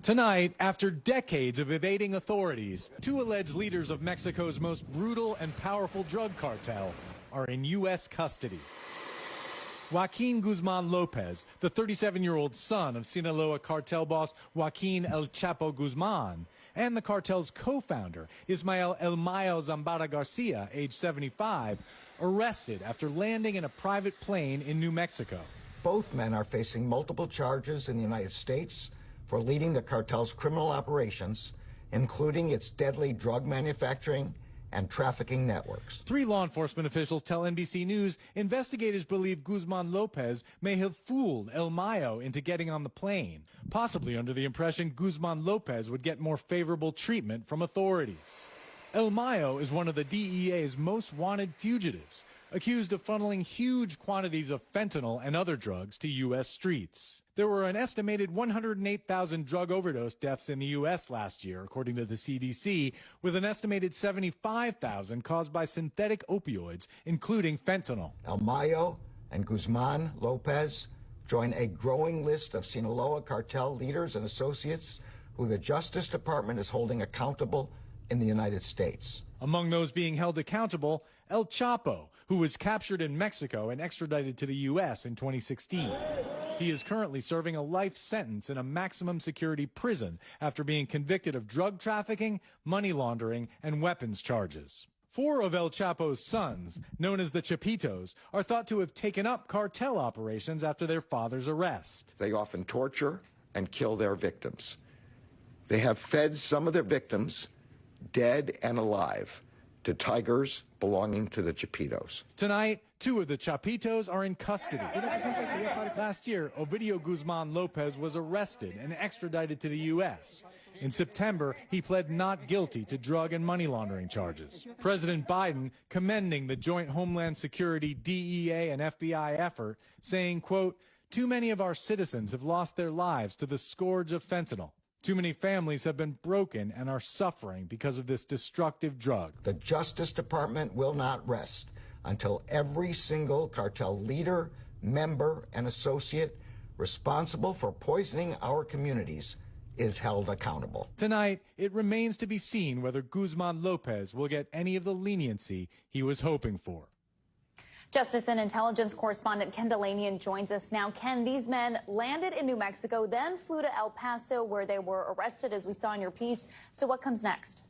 Tonight, after decades of evading authorities, two alleged leaders of Mexico's most brutal and powerful drug cartel are in U.S. custody. Joaquin Guzman Lopez, the 37-year-old son of Sinaloa cartel boss Joaquin El Chapo Guzman, and the cartel's co-founder, Ismael El Mayo Zambada Garcia, age 75, arrested after landing in a private plane in New Mexico. Both men are facing multiple charges in the United States for leading the cartel's criminal operations, including its deadly drug manufacturing and trafficking networks. Three law enforcement officials tell NBC News investigators believe Guzman Lopez may have fooled El Mayo into getting on the plane, possibly under the impression Guzman Lopez would get more favorable treatment from authorities. El Mayo is one of the DEA's most wanted fugitives, accused of funneling huge quantities of fentanyl and other drugs to U.S. streets. There were an estimated 108,000 drug overdose deaths in the U.S. last year, according to the CDC, with an estimated 75,000 caused by synthetic opioids, including fentanyl. El Mayo and Guzman Lopez join a growing list of Sinaloa cartel leaders and associates who the Justice Department is holding accountable in the United States. Among those being held accountable, El Chapo, who was captured in Mexico and extradited to the U.S. in 2016. He is currently serving a life sentence in a maximum security prison after being convicted of drug trafficking, money laundering, and weapons charges. Four of El Chapo's sons, known as the Chapitos, are thought to have taken up cartel operations after their father's arrest. They often torture and kill their victims. They have fed some of their victims, dead and alive, to tigers belonging to the Chapitos. Tonight, two of the Chapitos are in custody. Last year, Ovidio Guzman Lopez was arrested and extradited to the U.S. In September, he pled not guilty to drug and money laundering charges. President Biden commending the joint Homeland Security, DEA, and FBI effort, saying, quote, "Too many of our citizens have lost their lives to the scourge of fentanyl. Too many families have been broken and are suffering because of this destructive drug." The Justice Department will not rest until every single cartel leader, member, and associate responsible for poisoning our communities is held accountable. Tonight, it remains to be seen whether Guzman Lopez will get any of the leniency he was hoping for. Justice and Intelligence correspondent Ken Delanian joins us now. Ken, these men landed in New Mexico, then flew to El Paso, where they were arrested, as we saw in your piece. So what comes next?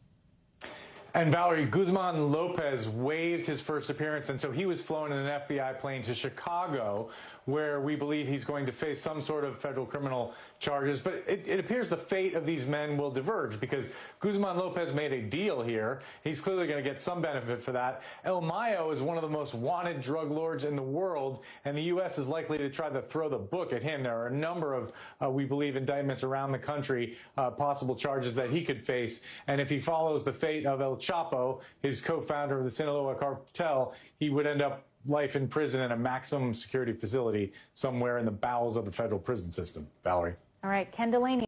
And Valerie, Guzman Lopez waived his first appearance, and so he was flown in an FBI plane to Chicago, where we believe he's going to face some sort of federal criminal charges. But it appears the fate of these men will diverge, because Guzman Lopez made a deal here. He's clearly going to get some benefit for that. El Mayo is one of the most wanted drug lords in the world, and the U.S. is likely to try to throw the book at him. There are a number of, we believe, indictments around the country, possible charges that he could face. And if he follows the fate of El Chapo, his co-founder of the Sinaloa cartel, he would end up life in prison in a maximum security facility somewhere in the bowels of the federal prison system. Valerie. All right, Ken Delanian.